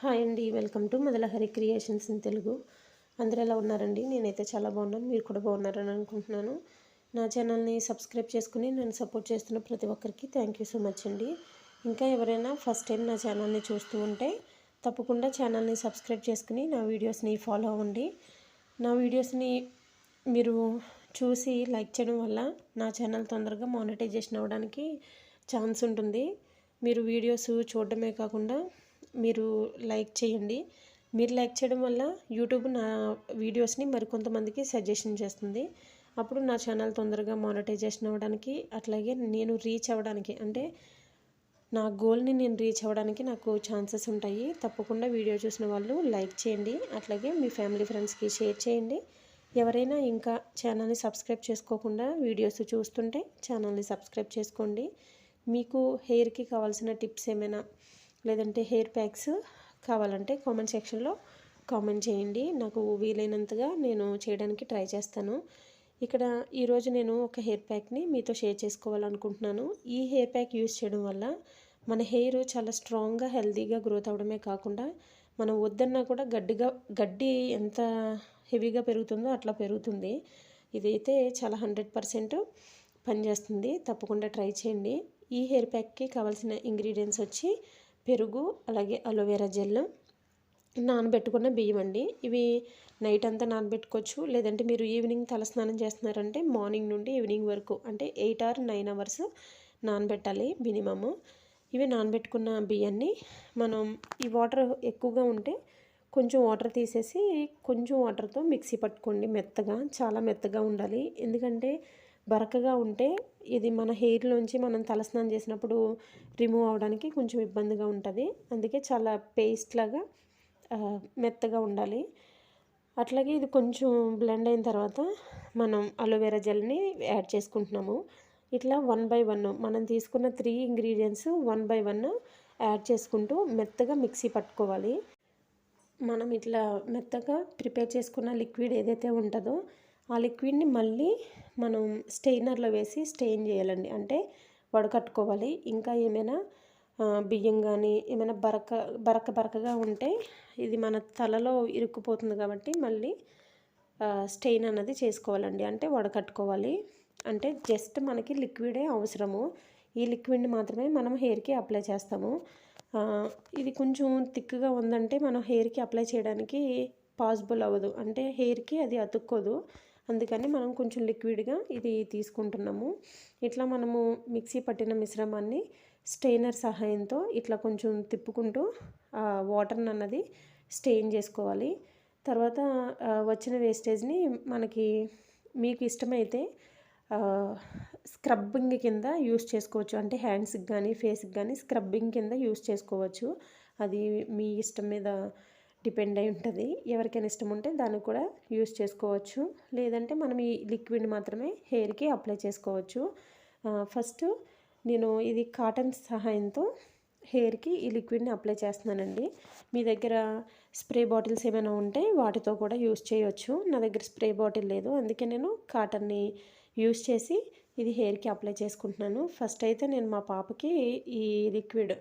Hi అండి, welcome to Modalahari creations in Telugu. అందరూ ఎలా ఉన్నారండి? నేనైతే చాలా బాగున్నాను. మీరు కూడా బాగున్నారని అనుకుంటున్నాను. నా ఛానల్ని సబ్స్క్రైబ్ చేసుకుని నన్ను సపోర్ట్ చేస్తున్న ప్రతి ఒక్కరికి థ్యాంక్ యూ సో మచ్ అండి. ఇంకా ఎవరైనా ఫస్ట్ టైం నా ఛానల్ని చూస్తూ ఉంటే తప్పకుండా ఛానల్ని సబ్స్క్రైబ్ చేసుకుని నా వీడియోస్ని ఫాలో అవ్వండి. నా వీడియోస్ని మీరు చూసి లైక్ చేయడం వల్ల నా ఛానల్ తొందరగా మానిటైజేషన్ అవ్వడానికి ఛాన్స్ ఉంటుంది. మీరు వీడియోస్ చూడడమే కాకుండా మీరు లైక్ చేయండి. మీరు లైక్ చేయడం వల్ల యూట్యూబ్ నా వీడియోస్ని మరికొంతమందికి సజెషన్ చేస్తుంది. అప్పుడు నా ఛానల్ తొందరగా మానిటైజేషన్ అవ్వడానికి, అట్లాగే నేను రీచ్ అవ్వడానికి, అంటే నా గోల్ని నేను రీచ్ అవ్వడానికి నాకు ఛాన్సెస్ ఉంటాయి. తప్పకుండా వీడియో చూసిన వాళ్ళు లైక్ చేయండి. అట్లాగే మీ ఫ్యామిలీ ఫ్రెండ్స్కి షేర్ చేయండి. ఎవరైనా ఇంకా ఛానల్ని సబ్స్క్రైబ్ చేసుకోకుండా వీడియోస్ చూస్తుంటే ఛానల్ని సబ్స్క్రైబ్ చేసుకోండి. మీకు హెయిర్కి కావాల్సిన టిప్స్ ఏమైనా లేదంటే హెయిర్ ప్యాక్స్ కావాలంటే కామెంట్ సెక్షన్లో కామెంట్ చేయండి. నాకు వీలైనంతగా నేను చేయడానికి ట్రై చేస్తాను. ఇక్కడ ఈరోజు నేను ఒక హెయిర్ ప్యాక్ని మీతో షేర్ చేసుకోవాలనుకుంటున్నాను. ఈ హెయిర్ ప్యాక్ యూస్ చేయడం వల్ల మన హెయిర్ చాలా స్ట్రాంగ్గా హెల్తీగా గ్రోత్ అవడమే కాకుండా మనం వద్దన్నా కూడా గడ్డి ఎంత హెవీగా పెరుగుతుందో అట్లా పెరుగుతుంది. ఇదైతే చాలా 100% పనిచేస్తుంది. తప్పకుండా ట్రై చేయండి. ఈ హెయిర్ ప్యాక్కి కావాల్సిన ఇంగ్రీడియంట్స్ వచ్చి పెరుగు, అలాగే అలోవెరా జెల్, నానబెట్టుకున్న బియ్యం అండి. ఇవి నైట్ అంతా నానబెట్టుకోవచ్చు. లేదంటే మీరు ఈవినింగ్ తలస్నానం చేస్తున్నారంటే మార్నింగ్ నుండి ఈవినింగ్ వరకు అంటే 8 or 9 hours నానబెట్టాలి మినిమము. ఇవి నానబెట్టుకున్న బియ్యాన్ని మనం ఈ వాటర్ ఎక్కువగా ఉంటే కొంచెం వాటర్ తీసేసి కొంచెం వాటర్తో మిక్సీ పట్టుకోండి. మెత్తగా, చాలా మెత్తగా ఉండాలి. ఎందుకంటే బరకగా ఉంటే ఇది మన హెయిర్లోంచి మనం తలస్నానం చేసినప్పుడు రిమూవ్ అవడానికి కొంచెం ఇబ్బందిగా ఉంటుంది. అందుకే చాలా పేస్ట్ లాగా మెత్తగా ఉండాలి. అట్లాగే ఇది కొంచెం బ్లెండ్ అయిన తర్వాత మనం అలోవెరా జెల్ని యాడ్ చేసుకుంటున్నాము. ఇట్లా 1 by 1 మనం తీసుకున్న 3 ఇంగ్రీడియంట్స్ 1 by 1 యాడ్ చేసుకుంటూ మెత్తగా మిక్సీ పట్టుకోవాలి. మనం ఇట్లా మెత్తగా ప్రిపేర్ చేసుకున్న లిక్విడ్ ఏదైతే ఉంటుందో ఆ లిక్విడ్ని మళ్ళీ మనం స్టెయినర్లో వేసి స్టెయిన్ చేయాలండి. అంటే వడకట్టుకోవాలి. ఇంకా ఏమైనా బియ్యం కానీ ఏమైనా బరకగా ఉంటే ఇది మన తలలో ఇరుక్కుపోతుంది కాబట్టి మళ్ళీ స్టెయిన్ అన్నది చేసుకోవాలండి. అంటే వడకట్టుకోవాలి. అంటే జస్ట్ మనకి లిక్విడే అవసరము. ఈ లిక్విడ్ని మాత్రమే మనం హెయిర్కి అప్లై చేస్తాము. ఇది కొంచెం థిక్గా ఉందంటే మనం హెయిర్కి అప్లై చేయడానికి పాసిబుల్ అవ్వదు. అంటే హెయిర్కి అది అతుక్కోదు. అందుకని మనం కొంచెం లిక్విడ్గా ఇది తీసుకుంటున్నాము. ఇట్లా మనము మిక్సీ పట్టిన మిశ్రమాన్ని స్టెయినర్ సహాయంతో ఇట్లా కొంచెం తిప్పుకుంటూ వాటర్ని అన్నది స్టెయిన్ చేసుకోవాలి. తర్వాత వచ్చిన వేస్టేజ్ని మీకు ఇష్టమైతే స్క్రబ్బింగ్ కింద యూస్ చేసుకోవచ్చు. అంటే హ్యాండ్స్కి కానీ ఫేస్కి కానీ స్క్రబ్బింగ్ కింద యూస్ చేసుకోవచ్చు. అది మీ ఇష్టం మీద డిపెండ్ అయి ఉంటుంది. ఎవరికైనా ఇష్టం ఉంటే దాన్ని కూడా యూస్ చేసుకోవచ్చు. లేదంటే మనం ఈ లిక్విడ్ మాత్రమే హెయిర్కి అప్లై చేసుకోవచ్చు. ఫస్ట్ నేను ఇది కాటన్ సహాయంతో హెయిర్కి ఈ లిక్విడ్ని అప్లై చేస్తున్నానండి. మీ దగ్గర స్ప్రే బాటిల్స్ ఏమైనా ఉంటే వాటితో కూడా యూస్ చేయవచ్చు. నా దగ్గర స్ప్రే బాటిల్ లేదు, అందుకే నేను కాటన్ని యూస్ చేసి ఇది హెయిర్కి అప్లై చేసుకుంటున్నాను. ఫస్ట్ అయితే నేను మా పాపకి ఈ లిక్విడ్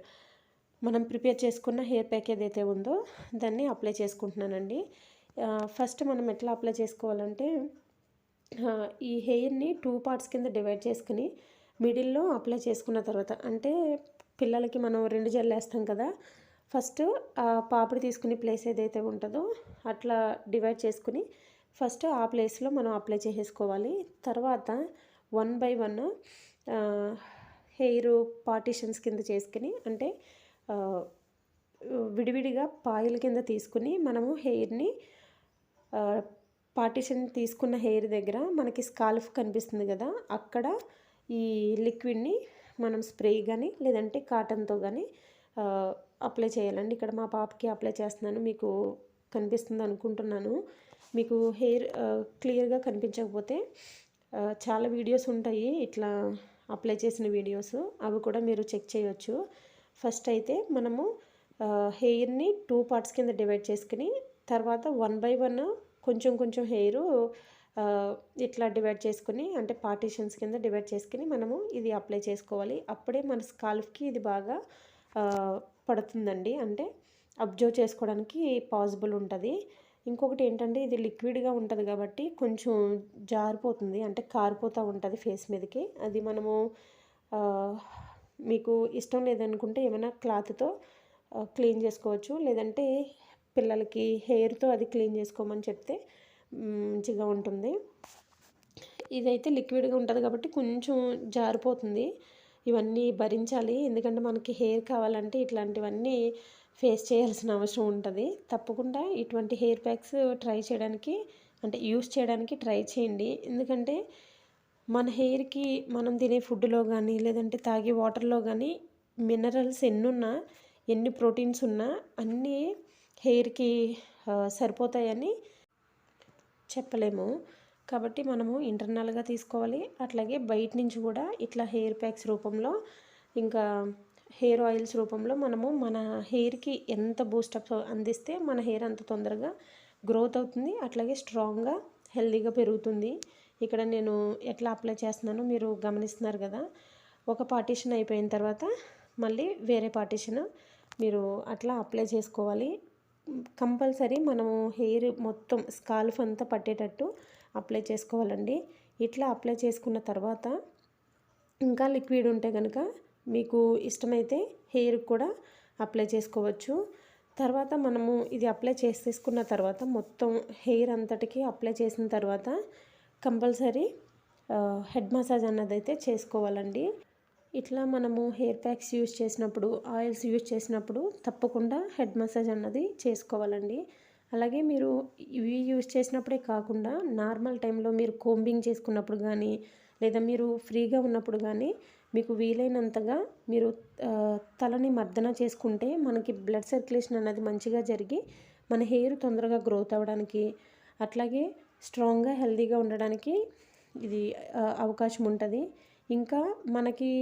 మనం ప్రిపేర్ చేసుకున్న హెయిర్ ప్యాక్ ఏదైతే ఉందో దాన్ని అప్లై చేసుకుంటున్నానండి. ఫస్ట్ మనం ఎట్లా అప్లై చేసుకోవాలంటే ఈ హెయిర్ని 2 parts కింద డివైడ్ చేసుకుని మిడిల్లో అప్లై చేసుకున్న తర్వాత, అంటే పిల్లలకి మనం 2 జెల్ వేస్తాం కదా, ఫస్ట్ పాపిడి తీసుకునే ప్లేస్ ఏదైతే ఉంటుందో అట్లా డివైడ్ చేసుకుని ఫస్ట్ ఆ ప్లేస్లో మనం అప్లై చేసేసుకోవాలి. తర్వాత 1 by 1 హెయిర్ పార్టిషన్స్ కింద చేసుకుని, అంటే విడివిడిగా పాయిల్ కింద తీసుకుని మనము హెయిర్ని పార్టిషన్ తీసుకున్న హెయిర్ దగ్గర మనకి స్కాల్ఫ్ కనిపిస్తుంది కదా, అక్కడ ఈ లిక్విడ్ని మనం స్ప్రే కానీ లేదంటే కాటన్తో కానీ అప్లై చేయాలండి. ఇక్కడ మా పాపకి అప్లై చేస్తున్నాను, మీకు కనిపిస్తుంది అనుకుంటున్నాను. మీకు హెయిర్ క్లియర్గా కనిపించకపోతే చాలా వీడియోస్ ఉంటాయి ఇట్లా అప్లై చేసిన వీడియోస్, అవి కూడా మీరు చెక్ చేయవచ్చు. ఫస్ట్ అయితే మనము హెయిర్ని 2 parts కింద డివైడ్ చేసుకుని తర్వాత 1 by 1 కొంచెం హెయిర్ ఇట్లా డివైడ్ చేసుకుని, అంటే పార్టిషన్స్ కింద డివైడ్ చేసుకుని మనము ఇది అప్లై చేసుకోవాలి. అప్పుడే మన స్కాల్ఫ్కి ఇది బాగా పడుతుందండి. అంటే అబ్జర్వ్ చేసుకోవడానికి పాసిబుల్ ఉంటుంది. ఇంకొకటి ఏంటంటే ఇది లిక్విడ్గా ఉంటుంది కాబట్టి కొంచెం జారిపోతుంది, అంటే కారిపోతూ ఉంటుంది ఫేస్ మీదకి. అది మనము మీకు ఇష్టం లేదనుకుంటే ఏమైనా క్లాత్తో క్లీన్ చేసుకోవచ్చు, లేదంటే పిల్లలకి హెయిర్తో అది క్లీన్ చేసుకోమని చెప్తే మంచిగా ఉంటుంది. ఇదైతే లిక్విడ్గా ఉంటుంది కాబట్టి కొంచెం జారిపోతుంది. ఇవన్నీ భరించాలి, ఎందుకంటే మనకి హెయిర్ కావాలంటే ఇట్లాంటివన్నీ ఫేస్ చేయాల్సిన అవసరం ఉంటుంది. తప్పకుండా ఇటువంటి హెయిర్ ప్యాక్స్ ట్రై చేయడానికి, అంటే యూస్ చేయడానికి ట్రై చేయండి. ఎందుకంటే మన హెయిర్కి మనం తినే ఫుడ్లో కానీ లేదంటే తాగే వాటర్లో కానీ మినరల్స్ ఎన్నున్నా, ఎన్ని ప్రోటీన్స్ ఉన్నా అన్నీ హెయిర్కి సరిపోతాయని చెప్పలేము. కాబట్టి మనము ఇంటర్నల్గా తీసుకోవాలి, అట్లాగే బయట నుంచి కూడా ఇట్లా హెయిర్ ప్యాక్స్ రూపంలో, ఇంకా హెయిర్ ఆయిల్స్ రూపంలో మనము మన హెయిర్కి ఎంత బూస్టప్ అందిస్తే మన హెయిర్ అంత తొందరగా గ్రోత్ అవుతుంది, అట్లాగే స్ట్రాంగ్గా హెల్దీగా పెరుగుతుంది. ఇక్కడ నేను ఎట్లా అప్లై చేస్తున్నానో మీరు గమనిస్తున్నారు కదా. ఒక పార్టీషన్ అయిపోయిన తర్వాత మళ్ళీ వేరే పార్టీషన్ మీరు అట్లా అప్లై చేసుకోవాలి. కంపల్సరీ మనము హెయిర్ మొత్తం స్కాల్ఫ్ అంతా పట్టేటట్టు అప్లై చేసుకోవాలండి. ఇట్లా అప్లై చేసుకున్న తర్వాత ఇంకా లిక్విడ్ ఉంటే కనుక మీకు ఇష్టమైతే హెయిర్కి కూడా అప్లై చేసుకోవచ్చు. తర్వాత మనము ఇది అప్లై చేసేసుకున్న తర్వాత మొత్తం హెయిర్ అంతటికి అప్లై చేసిన తర్వాత కంపల్సరీ హెడ్ మసాజ్ అన్నదైతే చేసుకోవాలండి. ఇట్లా మనము హెయిర్ ప్యాక్స్ యూజ్ చేసినప్పుడు, ఆయిల్స్ యూజ్ చేసినప్పుడు తప్పకుండా హెడ్ మసాజ్ అన్నది చేసుకోవాలండి. అలాగే మీరు ఇవి యూజ్ చేసినప్పుడే కాకుండా నార్మల్ టైంలో మీరు కోంబింగ్ చేసుకున్నప్పుడు కానీ, లేదా మీరు ఫ్రీగా ఉన్నప్పుడు కానీ మీకు వీలైనంతగా మీరు తలని మర్దన చేసుకుంటే మనకి బ్లడ్ సర్క్యులేషన్ అనేది మంచిగా జరిగి మన హెయిర్ తొందరగా గ్రోత్ అవ్వడానికి, అట్లాగే స్ట్రాంగ్గా హెల్దీగా ఉండడానికి ఇది అవకాశం ఉంటుంది. ఇంకా మనకి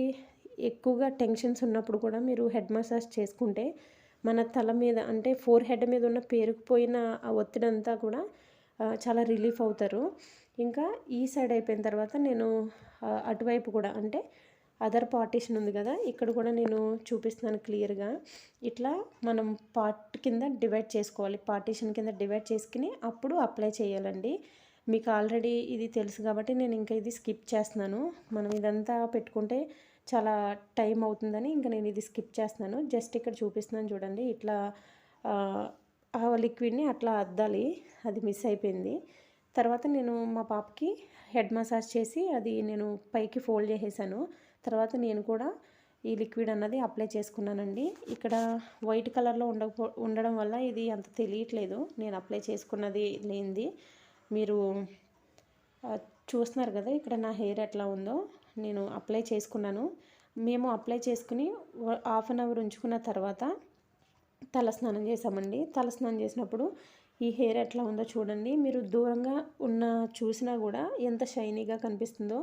ఎక్కువగా టెన్షన్స్ ఉన్నప్పుడు కూడా మీరు హెడ్ మసాజ్ చేసుకుంటే మన తల మీద, అంటే ఫోర్ హెడ్ మీద ఉన్న పేరుకుపోయిన ఆ ఒత్తిడి అంతా కూడా చాలా రిలీఫ్ అవుతారు. ఇంకా ఈ సైడ్ అయిపోయిన తర్వాత నేను అటువైపు కూడా, అంటే అదర్ పార్టీషన్ ఉంది కదా, ఇక్కడ కూడా నేను చూపిస్తున్నాను క్లియర్గా. ఇట్లా మనం పార్ట్ కింద డివైడ్ చేసుకోవాలి, పార్టీషన్ కింద డివైడ్ చేసుకుని అప్పుడు అప్లై చేయాలండి. మీకు ఆల్రెడీ ఇది తెలుసు కాబట్టి నేను ఇంకా ఇది స్కిప్ చేస్తున్నాను. మనం ఇదంతా పెట్టుకుంటే చాలా టైం అవుతుందని ఇంకా నేను ఇది స్కిప్ చేస్తున్నాను. జస్ట్ ఇక్కడ చూపిస్తున్నాను చూడండి. ఇట్లా ఆ లిక్విడ్ని అట్లా అద్దాలి, అది మిస్ అయిపోయింది. తర్వాత నేను మా పాపకి హెడ్ మసాజ్ చేసి అది నేను పైకి ఫోల్డ్ చేసేసాను. తర్వాత నేను కూడా ఈ లిక్విడ్ అన్నది అప్లై చేసుకున్నానండి. ఇక్కడ వైట్ కలర్లో ఉండడం వల్ల ఇది అంత తెలియట్లేదు నేను అప్లై చేసుకున్నది లేనిది. మీరు చూస్తున్నారు కదా ఇక్కడ నా హెయిర్ ఎట్లా ఉందో. నేను అప్లై చేసుకున్నాను. మేము అప్లై చేసుకుని హాఫ్ అన్ అవర్ ఉంచుకున్న తర్వాత తలస్నానం చేసామండి. తలస్నానం చేసినప్పుడు ఈ హెయిర్ ఎట్లా ఉందో చూడండి. మీరు దూరంగా ఉన్న చూసినా కూడా ఎంత షైనీగా కనిపిస్తుందో.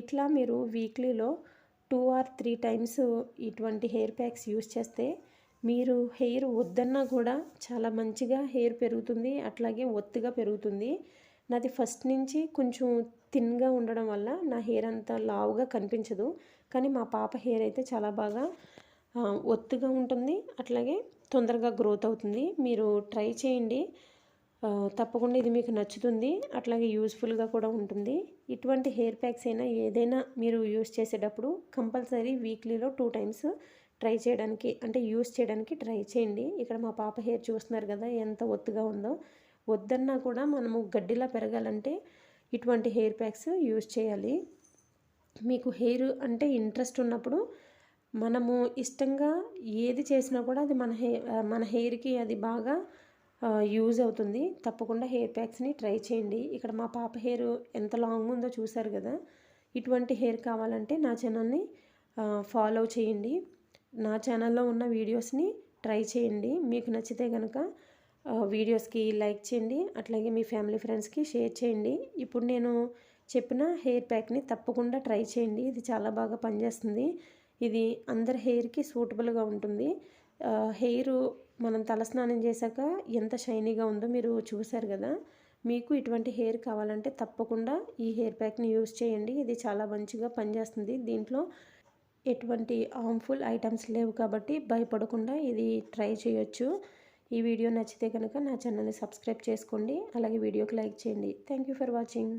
ఇట్లా మీరు వీక్లీలో 2 or 3 టైమ్స్ ఇటువంటి హెయిర్ ప్యాక్స్ యూస్ చేస్తే మీరు హెయిర్ వద్దన్నా కూడా చాలా మంచిగా హెయిర్ పెరుగుతుంది, అట్లాగే ఒత్తుగా పెరుగుతుంది. నాది ఫస్ట్ నుంచి కొంచెం థిన్గా ఉండడం వల్ల నా హెయిర్ అంతా లావుగా కనిపించదు, కానీ మా పాప హెయిర్ అయితే చాలా బాగా ఒత్తుగా ఉంటుంది, అట్లాగే తొందరగా గ్రోత్ అవుతుంది. మీరు ట్రై చేయండి, తప్పకుండా ఇది మీకు నచ్చుతుంది, అట్లాగే యూస్ఫుల్గా కూడా ఉంటుంది. ఇటువంటి హెయిర్ ప్యాక్స్ అయినా ఏదైనా మీరు యూస్ చేసేటప్పుడు కంపల్సరీ వీక్లీలో 2 టైమ్స్ ట్రై చేయడానికి, అంటే యూస్ చేయడానికి ట్రై చేయండి. ఇక్కడ మా పాప హెయిర్ చూస్తున్నారు కదా ఎంత ఒత్తుగా ఉందో. వద్దన్నా కూడా మనము గడ్డిలా పెరగాలంటే ఇటువంటి హెయిర్ ప్యాక్స్ యూస్ చేయాలి. మీకు హెయిర్ అంటే ఇంట్రెస్ట్ ఉన్నప్పుడు మనము ఇష్టంగా ఏది చేసినా కూడా అది మన హెయిర్కి అది బాగా యూజ్ అవుతుంది. తప్పకుండా హెయిర్ ప్యాక్స్ని ట్రై చేయండి. ఇక్కడ మా పాప హెయిర్ ఎంత లాంగ్ ఉందో చూసారు కదా. ఇటువంటి హెయిర్ కావాలంటే నా ఛానల్ని ఫాలో చేయండి. నా ఛానల్లో ఉన్న వీడియోస్ని ట్రై చేయండి. మీకు నచ్చితే కనుక వీడియోస్కి లైక్ చేయండి, అట్లాగే మీ ఫ్యామిలీ ఫ్రెండ్స్కి షేర్ చేయండి. ఇప్పుడు నేను చెప్పిన హెయిర్ ప్యాక్ని తప్పకుండా ట్రై చేయండి. ఇది చాలా బాగా పనిచేస్తుంది. ఇది అందరి హెయిర్కి సూటబుల్గా ఉంటుంది. హెయిర్ మనం తలస్నానం చేశాక ఎంత షైనీగా ఉందో మీరు చూసారు కదా. మీకు ఇటువంటి హెయిర్ కావాలంటే తప్పకుండా ఈ హెయిర్ ప్యాక్ని యూజ్ చేయండి. ఇది చాలా మంచిగా పనిచేస్తుంది. దీంట్లో ఎటువంటి హార్మ్ఫుల్ ఐటమ్స్ లేవు కాబట్టి భయపడకుండా ఇది ట్రై చేయొచ్చు. ఈ వీడియో నచ్చితే కనుక నా ఛానల్ని సబ్స్క్రైబ్ చేసుకోండి. అలాగే వీడియోకి లైక్ చేయండి. Thank you for watching.